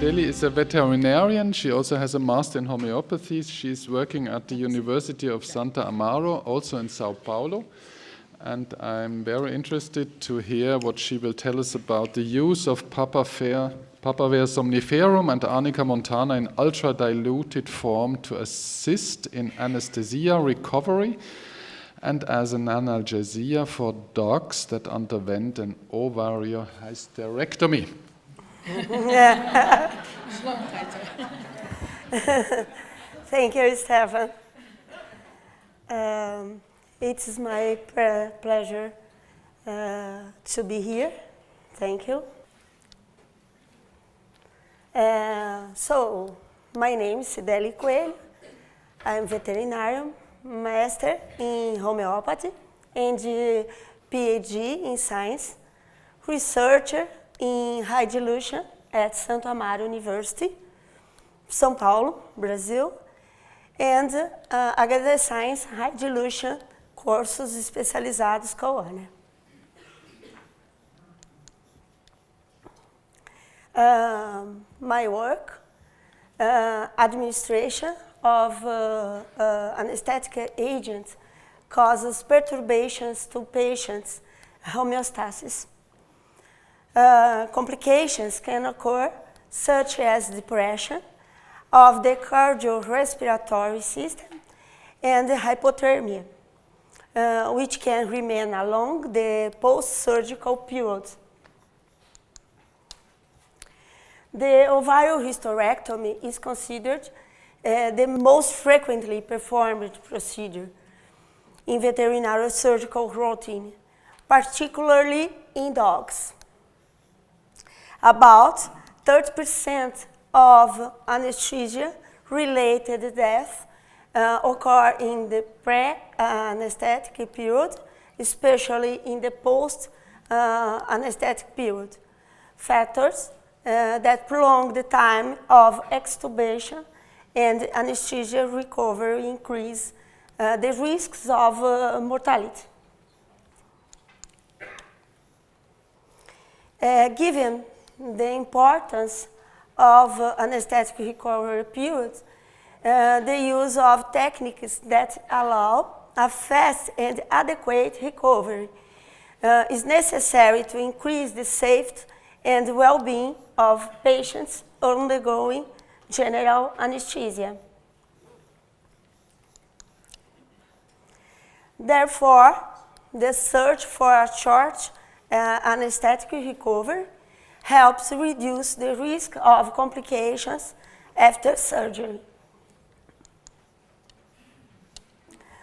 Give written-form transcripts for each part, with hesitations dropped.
Cidéli is a veterinarian. She also has a master in homeopathy. She's working at the University of Santa Amaro, also in Sao Paulo. And I'm very interested to hear what she will tell us about the use of Papaver somniferum and Arnica montana in ultra-diluted form to assist in anesthesia recovery and as an analgesia for dogs that underwent an ovariohysterectomy. Thank you, Stefan. It's my pleasure to be here. Thank you. So, my name is Cidéli Coelho. I'm veterinarian, master in homeopathy, and PhD in science, researcher in high dilution at Santo Amaro University, São Paulo, Brazil, and HRI Science high dilution cursos especializados com a Ana. My work, administration of anesthetic agents causes perturbations to patients' homeostasis. Complications can occur, such as depression of the cardiorespiratory system and hypothermia, which can remain along the post-surgical period. The ovariohysterectomy is considered the most frequently performed procedure in veterinary surgical routine, particularly in dogs. About 30% of anesthesia-related deaths occur in the pre-anesthetic period, especially in the post-anesthetic period. Factors that prolong the time of extubation and anesthesia recovery increase the risks of mortality. Given the importance of anesthetic recovery periods, the use of techniques that allow a fast and adequate recovery is necessary to increase the safety and well-being of patients undergoing general anesthesia. Therefore, the search for a short anesthetic recovery helps reduce the risk of complications after surgery.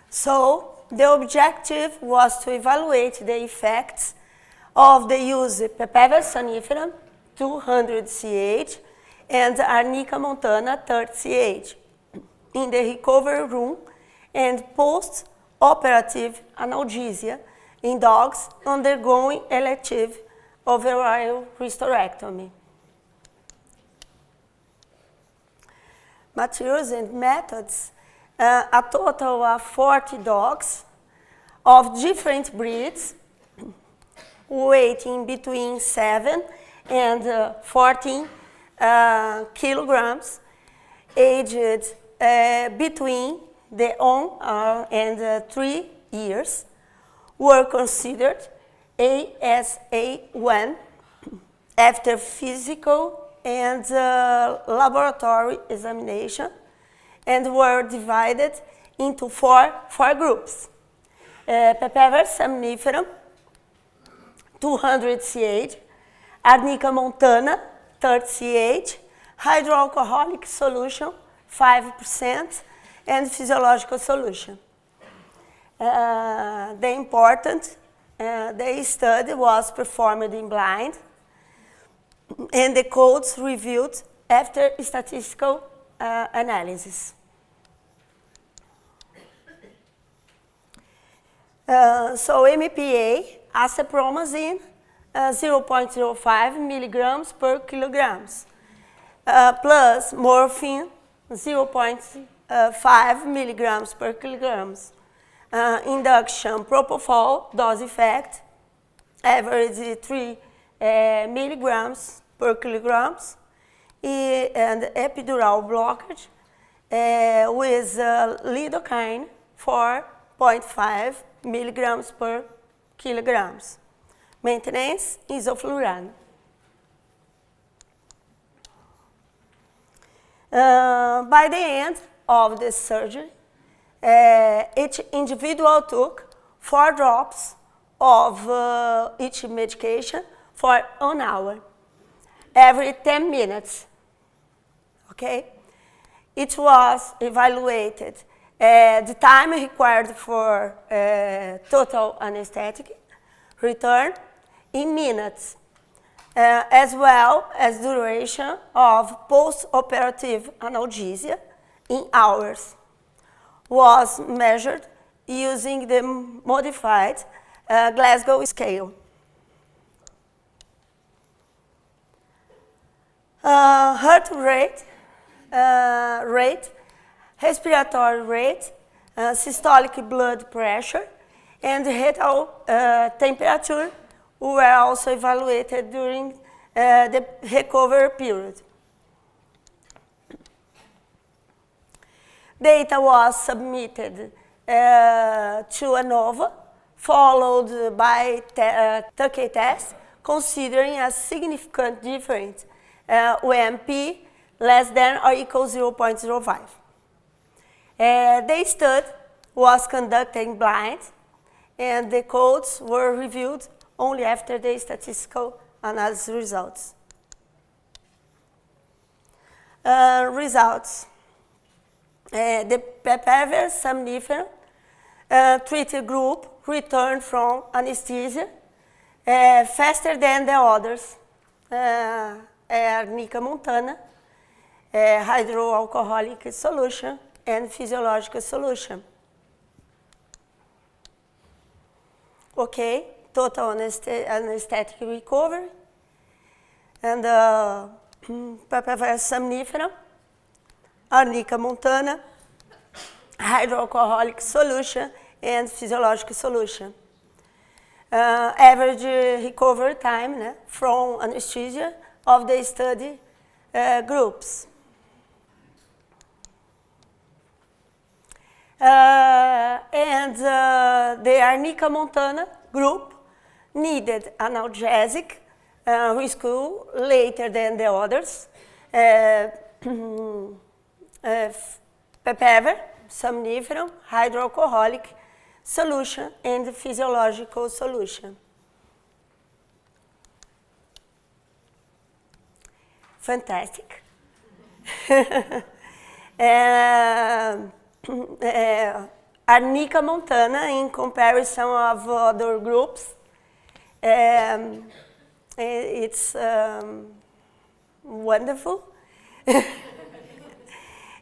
So, the objective was to evaluate the effects of the use of Papaver somniferum 200 CH and Arnica montana 30 CH in the recovery room and post-operative analgesia in dogs undergoing elective ovariohysterectomy. Materials and methods, a total of 40 dogs of different breeds, weighing between 7 and 14 kilograms, aged between the 1 and 3 years, were considered ASA1 after physical and laboratory examination and were divided into four groups. Papaver somniferum 200 CH, Arnica montana 30 CH, hydroalcoholic solution 5%, and physiological solution. The study was performed in blind, and the codes reviewed after statistical analysis. So MPA, acepromazine, 0.05 milligrams per kilograms, plus morphine, 0.5 milligrams per kilograms. Induction propofol dose effect, average 3 milligrams per kilograms. and epidural blockage with lidocaine 4.5 milligrams per kilograms. Maintenance, isoflurane. By the end of the surgery, each individual took 4 drops of each medication for 1 hour, every 10 minutes, okay? It was evaluated the time required for total anesthetic return in minutes, as well as duration of post-operative analgesia in hours, was measured using the modified Glasgow scale. Heart rate, respiratory rate, systolic blood pressure, and rectal temperature were also evaluated during the recovery period. Data was submitted to ANOVA, followed by Tuckey test, considering a significant difference when P less than or equal 0.05. The study was conducted blind, and the codes were reviewed only after the statistical analysis results. Results. The Papaver somniferum treated group returned from anesthesia faster than the others. Arnica montana, hydroalcoholic solution, and physiological solution. Okay, total anesthetic recovery, and Papaver somniferum, Arnica montana, hydroalcoholic solution, and physiological solution. Average recovery time from anesthesia of the study groups. The Arnica montana group needed analgesic rescue later than the others. Papaver, somniferum, hydroalcoholic solution, and physiological solution. Fantastic. Arnica montana, in comparison of other groups, it's wonderful.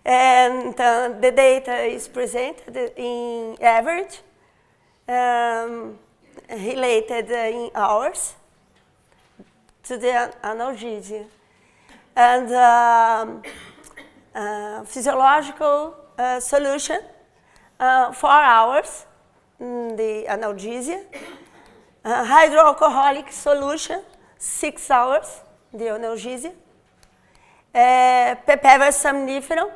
And the data is presented in average, related in hours to the analgesia. And physiological solution, 4 hours, the analgesia. Hydroalcoholic solution, 6 hours, the analgesia. Papaver somniferum,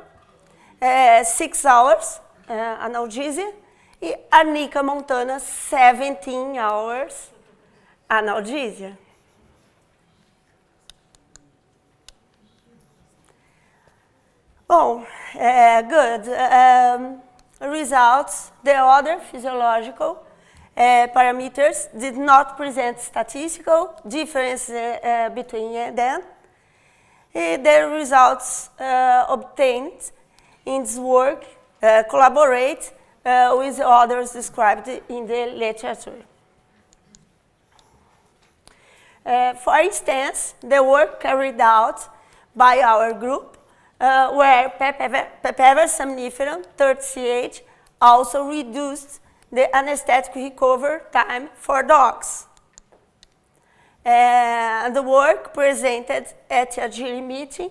6 hours, analgesia. E Arnica montana, 17 hours, analgesia. Oh, good. Results, the other physiological parameters did not present statistical difference between them. The results obtained in this work collaborate with others described in the literature. For instance, the work carried out by our group where Papaver somniferum 30CH also reduced the anesthetic recovery time for dogs. And the work presented at a HRI meeting,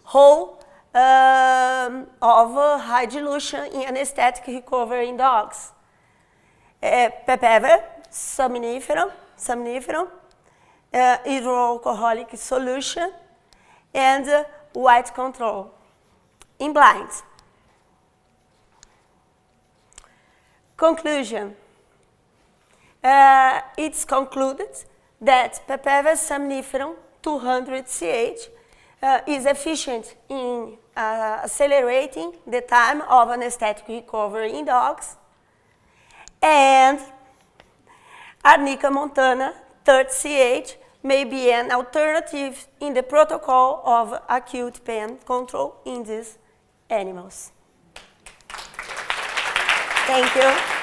whole of high dilution in anesthetic recovery in dogs. Papaver somniferum, hydroalcoholic solution, and white control in blind. Conclusion. It's concluded that Papaver somniferum 200 CH is efficient in accelerating the time of anesthetic recovery in dogs, and Arnica montana 30 CH may be an alternative in the protocol of acute pain control in these animals. Thank you.